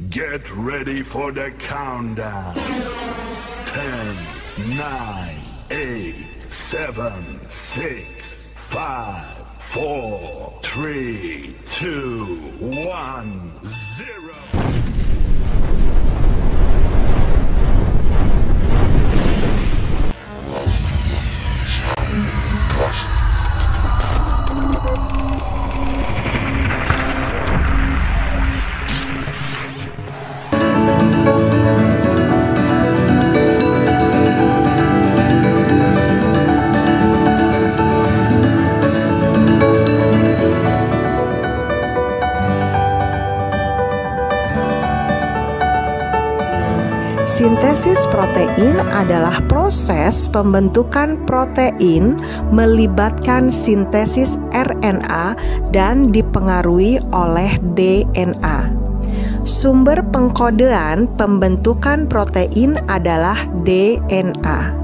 Get ready for the countdown. 10, 9, 8, 7, 6, 5, 4, 3, 2, 1, 0. Sintesis protein adalah proses pembentukan protein melibatkan sintesis RNA dan dipengaruhi oleh DNA. Sumber pengkodean pembentukan protein adalah DNA.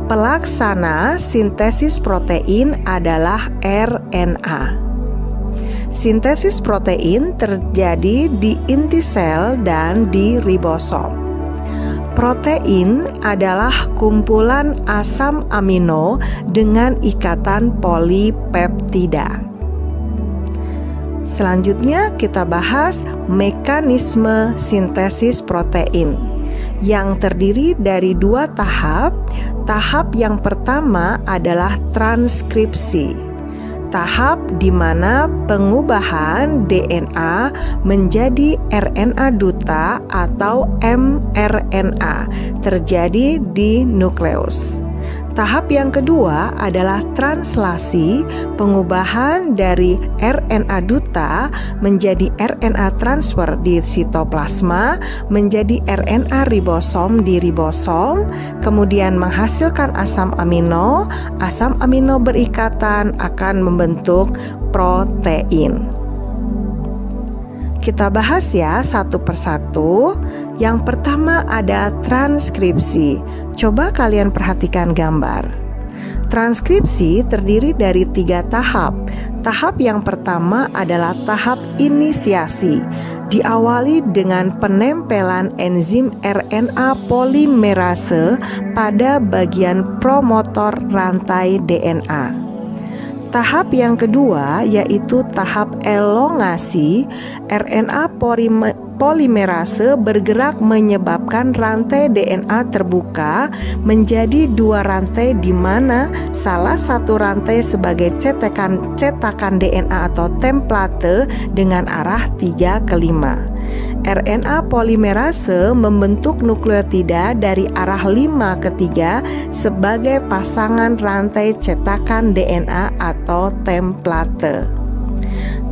Pelaksana sintesis protein adalah RNA. Sintesis protein terjadi di inti sel dan di ribosom. Protein adalah kumpulan asam amino dengan ikatan polipeptida. Selanjutnya kita bahas mekanisme sintesis protein yang terdiri dari dua tahap. Tahap yang pertama adalah transkripsi. Tahap di mana pengubahan DNA menjadi RNA duta atau mRNA terjadi di nukleus. Tahap yang kedua adalah translasi, pengubahan dari RNA duta menjadi RNA transfer di sitoplasma, menjadi RNA ribosom di ribosom, kemudian menghasilkan asam amino. Asam amino berikatan akan membentuk protein. Kita bahas ya satu persatu. Yang pertama ada transkripsi. Coba kalian perhatikan gambar. Transkripsi terdiri dari 3 tahap. Tahap yang pertama adalah tahap inisiasi. Diawali dengan penempelan enzim RNA polimerase pada bagian promotor rantai DNA. Tahap yang kedua yaitu tahap elongasi. RNA polimerase bergerak menyebabkan rantai DNA terbuka menjadi 2 rantai di mana salah satu rantai sebagai cetakan DNA atau template dengan arah 3 ke 5. RNA polimerase membentuk nukleotida dari arah 5 ke 3 sebagai pasangan rantai cetakan DNA atau template.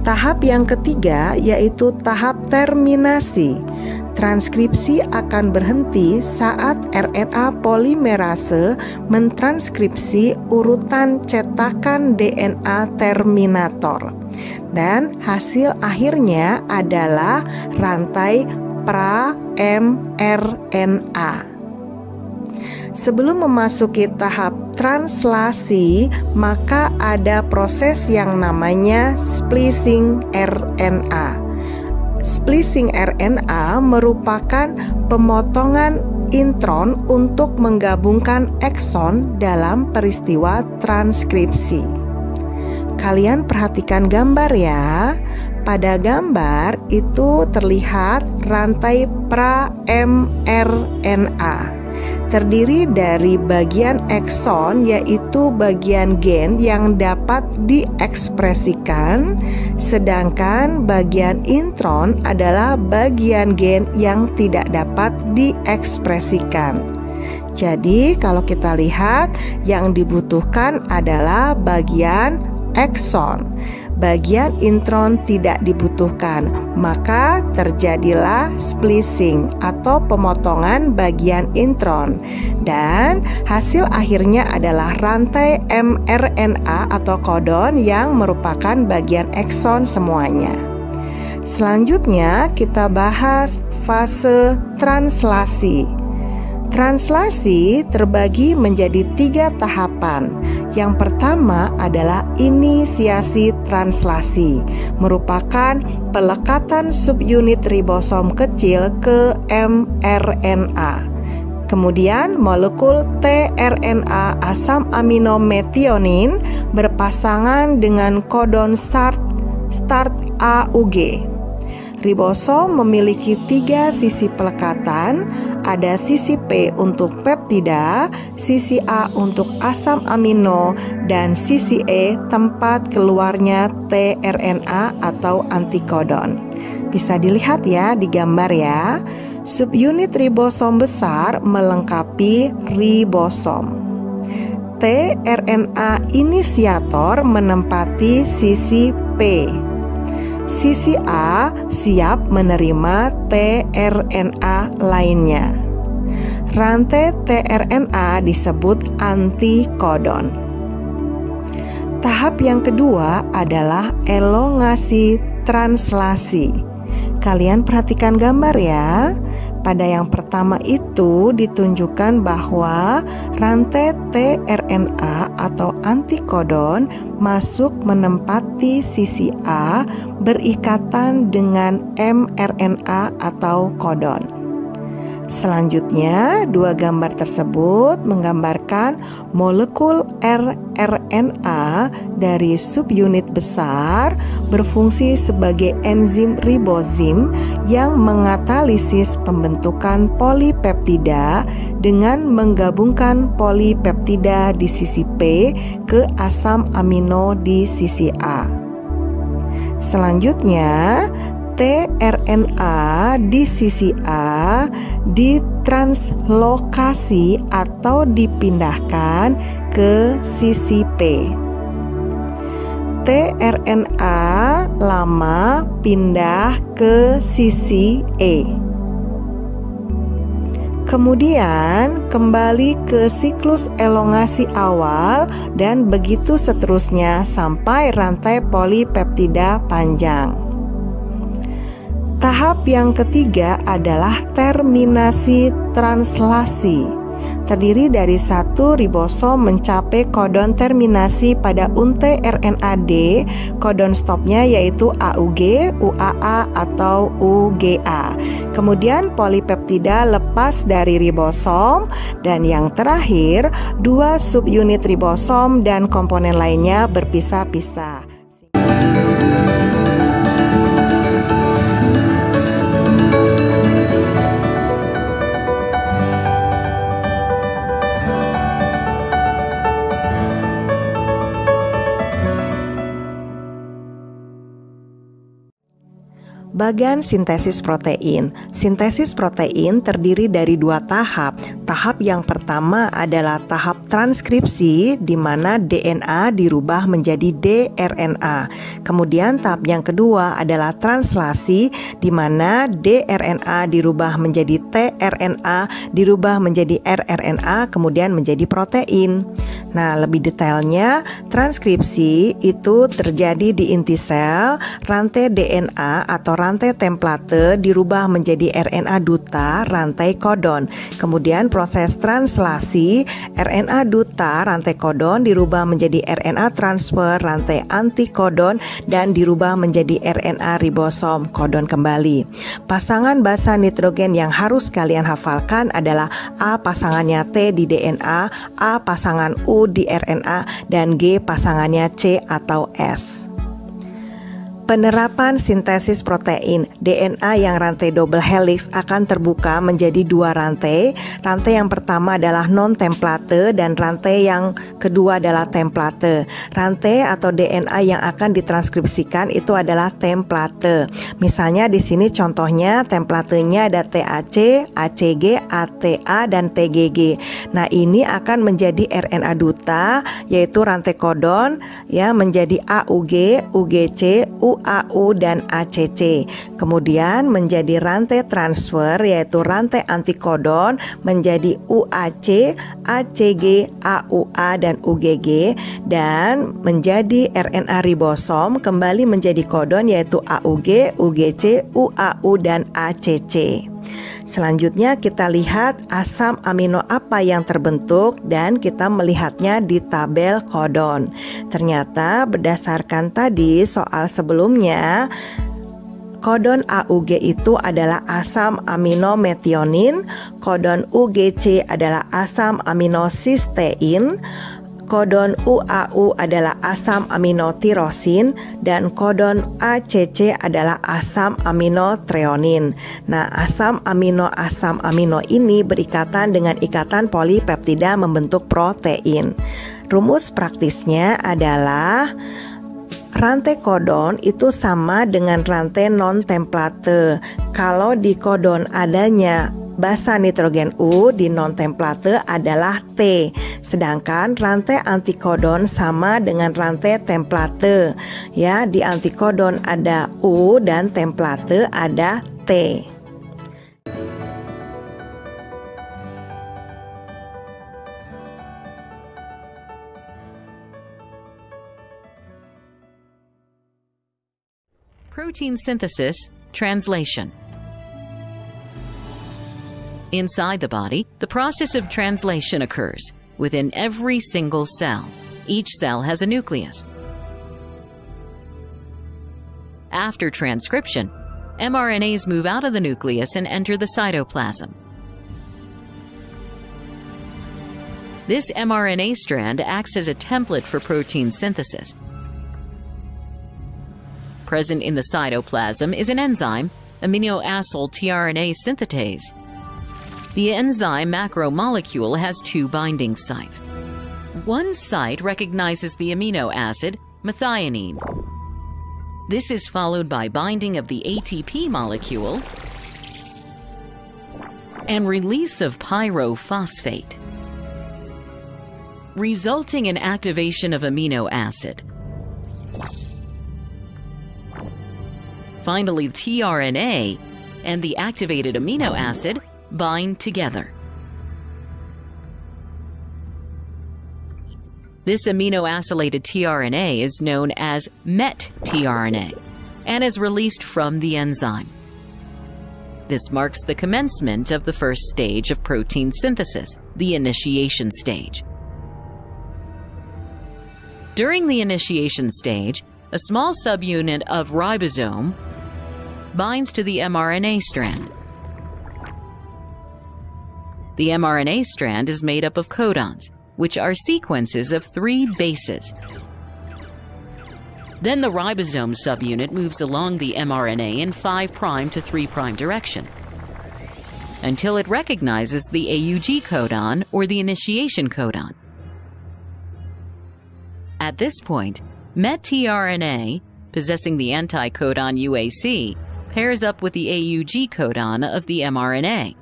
Tahap yang ketiga yaitu tahap terminasi. Transkripsi akan berhenti saat RNA polimerase mentranskripsi urutan cetakan DNA terminator. Dan hasil akhirnya adalah rantai pra-mRNA. Sebelum memasuki tahap translasi, maka ada proses yang namanya splicing RNA. Splicing RNA merupakan pemotongan intron untuk menggabungkan ekson dalam peristiwa transkripsi. Kalian perhatikan gambar ya. Pada gambar itu terlihat rantai pra-mRNA. Terdiri dari bagian ekson yaitu bagian gen yang dapat diekspresikan, sedangkan bagian intron adalah bagian gen yang tidak dapat diekspresikan. Jadi kalau kita lihat yang dibutuhkan adalah bagian ekson. Bagian intron tidak dibutuhkan, maka terjadilah splicing atau pemotongan bagian intron. Dan hasil akhirnya adalah rantai mRNA atau kodon yang merupakan bagian ekson semuanya. Selanjutnya kita bahas fase translasi. Translasi terbagi menjadi 3 tahapan. Yang pertama adalah inisiasi translasi, merupakan pelekatan subunit ribosom kecil ke mRNA. Kemudian molekul tRNA asam amino metionin berpasangan dengan kodon start AUG. Ribosom memiliki 3 sisi pelekatan, ada sisi P untuk peptida, sisi A untuk asam amino, dan sisi E tempat keluarnya tRNA atau antikodon. Bisa dilihat ya di gambar ya. Subunit ribosom besar melengkapi ribosom. tRNA inisiator menempati sisi P. Sisi A siap menerima tRNA lainnya. Rantai tRNA disebut antikodon. Tahap yang kedua adalah elongasi translasi. Kalian perhatikan gambar ya. Pada yang pertama itu ditunjukkan bahwa rantai tRNA atau antikodon masuk menempati sisi A berikatan dengan mRNA atau kodon. Selanjutnya, 2 gambar tersebut menggambarkan molekul rRNA dari subunit besar berfungsi sebagai enzim ribosim yang mengatalisis pembentukan polipeptida dengan menggabungkan polipeptida di sisi P ke asam amino di sisi A. Selanjutnya, tRNA di sisi A ditranslokasi atau dipindahkan ke sisi P. tRNA lama pindah ke sisi E. Kemudian kembali ke siklus elongasi awal dan begitu seterusnya sampai rantai polipeptida panjang. Tahap yang ketiga adalah terminasi translasi. Terdiri dari 1 ribosom mencapai kodon terminasi pada unte RNAD, kodon stopnya yaitu AUG, UAA, atau UGA. Kemudian polipeptida lepas dari ribosom, dan yang terakhir 2 subunit ribosom dan komponen lainnya berpisah-pisah. Bagan sintesis protein. Sintesis protein terdiri dari 2 tahap. Tahap yang pertama adalah tahap transkripsi, di mana DNA dirubah menjadi dRNA. Kemudian tahap yang kedua adalah translasi, di mana dRNA dirubah menjadi tRNA, dirubah menjadi rRNA, kemudian menjadi protein. Nah, lebih detailnya, transkripsi itu terjadi di inti sel, rantai DNA atau rantai template dirubah menjadi RNA duta, rantai kodon. Kemudian proses translasi, RNA duta, rantai kodon dirubah menjadi RNA transfer, rantai antikodon, dan dirubah menjadi RNA ribosom, kodon kembali. Pasangan basa nitrogen yang harus kalian hafalkan adalah A pasangannya T di DNA, A pasangan U di RNA, dan G pasangannya C atau S. Penerapan sintesis protein, DNA yang rantai double helix akan terbuka menjadi 2 rantai. Rantai yang pertama adalah non-template dan rantai yang kedua adalah template. Rantai atau DNA yang akan ditranskripsikan itu adalah template. Misalnya di sini contohnya templatenya ada TAC, ACG, ATA, dan TGG. Nah, ini akan menjadi RNA duta, yaitu rantai kodon ya, menjadi AUG, UGC, UAU, dan ACC. Kemudian menjadi rantai transfer, yaitu rantai antikodon menjadi UAC, ACG, AUA, dan UGG, dan menjadi RNA ribosom kembali menjadi kodon yaitu AUG, UGC, UAU, dan ACC. Selanjutnya kita lihat asam amino apa yang terbentuk dan kita melihatnya di tabel kodon. Ternyata berdasarkan tadi soal sebelumnya, kodon AUG itu adalah asam amino metionin, kodon UGC adalah asam amino sistein, kodon UAU adalah asam amino tirosin, dan kodon ACC adalah asam amino treonin. Nah, asam amino ini berikatan dengan ikatan polipeptida membentuk protein. Rumus praktisnya adalah rantai kodon itu sama dengan rantai non-template. Kalau di kodon adanya basa nitrogen U, di non-template adalah T. Sedangkan rantai antikodon sama dengan rantai template. Ya, di antikodon ada U dan template ada T. Protein synthesis, translation. Inside the body, the process of translation occurs within every single cell. Each cell has a nucleus. After transcription, mRNAs move out of the nucleus and enter the cytoplasm. This mRNA strand acts as a template for protein synthesis. Present in the cytoplasm is an enzyme, aminoacyl tRNA synthetase. The enzyme macromolecule has two binding sites. One site recognizes the amino acid, methionine. This is followed by binding of the ATP molecule and release of pyrophosphate, resulting in activation of amino acid. Finally, tRNA and the activated amino acid bind together. This amino-acylated tRNA is known as met-tRNA and is released from the enzyme. This marks the commencement of the first stage of protein synthesis, the initiation stage. During the initiation stage, a small subunit of ribosome binds to the mRNA strand. The mRNA strand is made up of codons, which are sequences of 3 bases. Then the ribosome subunit moves along the mRNA in 5' to 3' direction until it recognizes the AUG codon or the initiation codon. At this point, met-tRNA, possessing the anticodon UAC, pairs up with the AUG codon of the mRNA.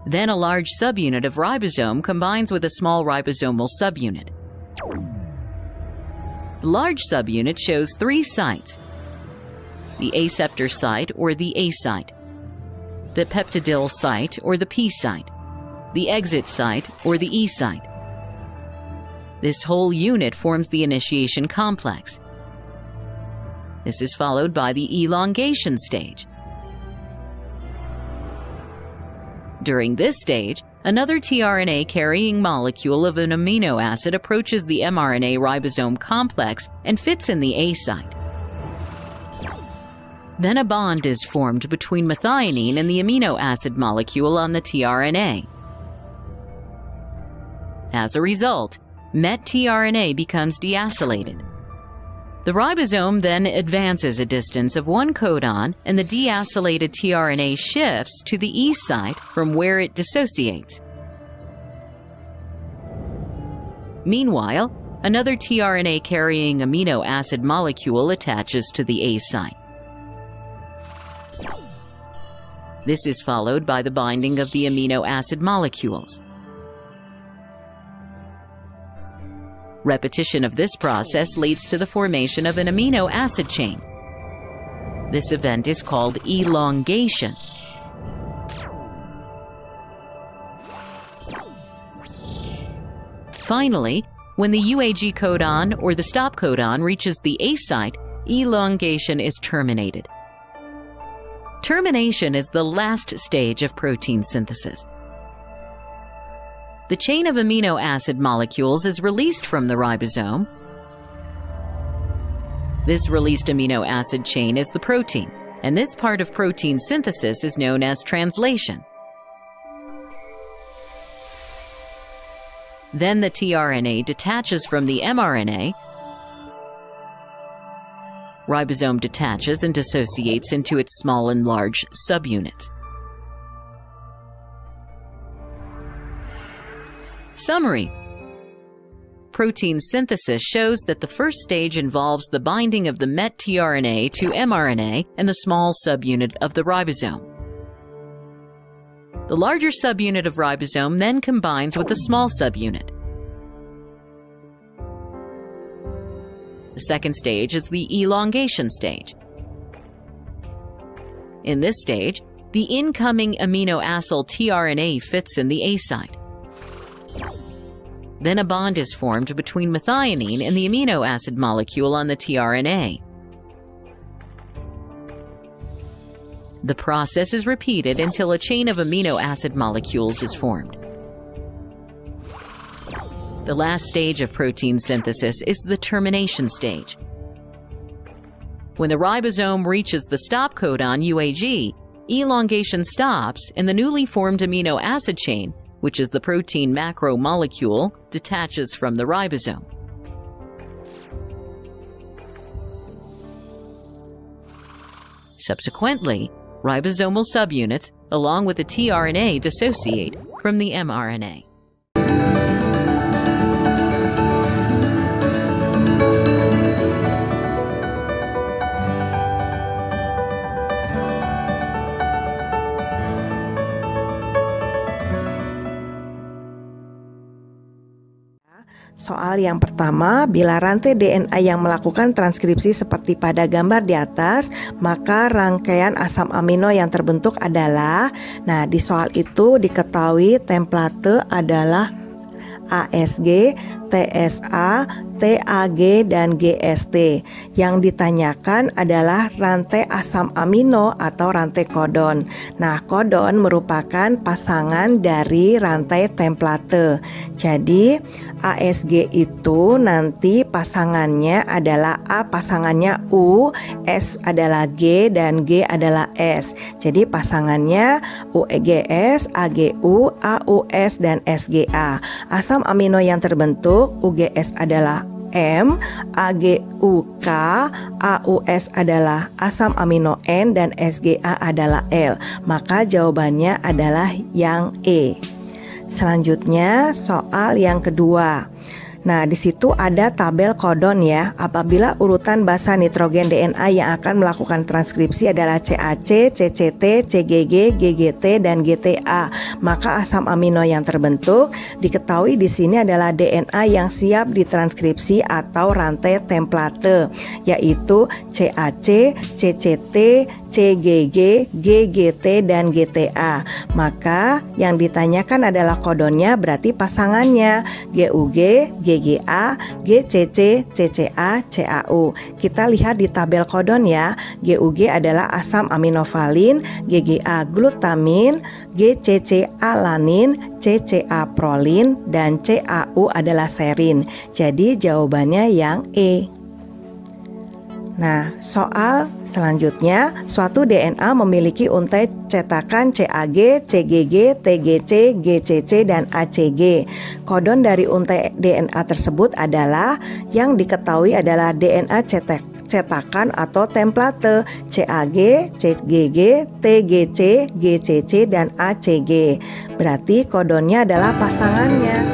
Then a large subunit of ribosome combines with a small ribosomal subunit. The large subunit shows 3 sites: the aceptor site or the A site, the peptidyl site or the P site, the exit site or the E site. This whole unit forms the initiation complex. This is followed by the elongation stage. During this stage, another tRNA carrying molecule of an amino acid approaches the mRNA ribosome complex and fits in the A site. Then a bond is formed between methionine and the amino acid molecule on the tRNA. As a result, met-tRNA becomes deacylated. The ribosome then advances a distance of 1 codon and the deacylated tRNA shifts to the E site from where it dissociates. Meanwhile, another tRNA carrying amino acid molecule attaches to the A site. This is followed by the binding of the amino acid molecules. Repetition of this process leads to the formation of an amino acid chain. This event is called elongation. Finally, when the UAG codon or the stop codon reaches the A site, elongation is terminated. Termination is the last stage of protein synthesis. The chain of amino acid molecules is released from the ribosome. This released amino acid chain is the protein, and this part of protein synthesis is known as translation. Then the tRNA detaches from the mRNA. Ribosome detaches and dissociates into its small and large subunits. Summary. Protein synthesis shows that the first stage involves the binding of the met tRNA to mRNA and the small subunit of the ribosome. The larger subunit of ribosome then combines with the small subunit. The second stage is the elongation stage. In this stage, the incoming amino-acyl tRNA fits in the A site. Then a bond is formed between methionine and the amino acid molecule on the tRNA. The process is repeated until a chain of amino acid molecules is formed. The last stage of protein synthesis is the termination stage. When the ribosome reaches the stop codon UAG, elongation stops and the newly formed amino acid chain, which is the protein macromolecule, detaches from the ribosome. Subsequently, ribosomal subunits, along with the tRNA, dissociate from the mRNA. Soal yang pertama, bila rantai DNA yang melakukan transkripsi seperti pada gambar di atas, maka rangkaian asam amino yang terbentuk adalah, nah di soal itu diketahui template adalah ASG, TSA, TAG, dan GST. Yang ditanyakan adalah rantai asam amino atau rantai kodon. Nah, kodon merupakan pasangan dari rantai template. Jadi, ASG itu nanti pasangannya adalah A pasangannya U, S adalah G, dan G adalah S. Jadi, pasangannya UGS, AGU, AUS, dan SGA. Asam amino yang terbentuk, UGS adalah M, AGUK, AUS adalah asam amino N, dan SGA adalah L. Maka jawabannya adalah yang E. Selanjutnya soal yang kedua. Nah, di situ ada tabel kodon ya. Apabila urutan basa nitrogen DNA yang akan melakukan transkripsi adalah CAC, CCT, CGG, GGT, dan GTA, maka asam amino yang terbentuk diketahui di sini adalah DNA yang siap ditranskripsi atau rantai template, yaitu CAC, CCT, CGG, GGT, dan GTA. Maka yang ditanyakan adalah kodonnya, berarti pasangannya GUG, GGA, GCC, CCA, CAU. Kita lihat di tabel kodon ya. GUG adalah asam aminovalin, GGA glutamin, GCC alanin, CCA prolin, dan CAU adalah serin. Jadi jawabannya yang E. Nah, soal selanjutnya, suatu DNA memiliki untai cetakan CAG, CGG, TGC, GCC, dan ACG. Kodon dari untai DNA tersebut adalah yang diketahui adalah DNA cetakan atau template CAG, CGG, TGC, GCC, dan ACG. Berarti kodonnya adalah pasangannya.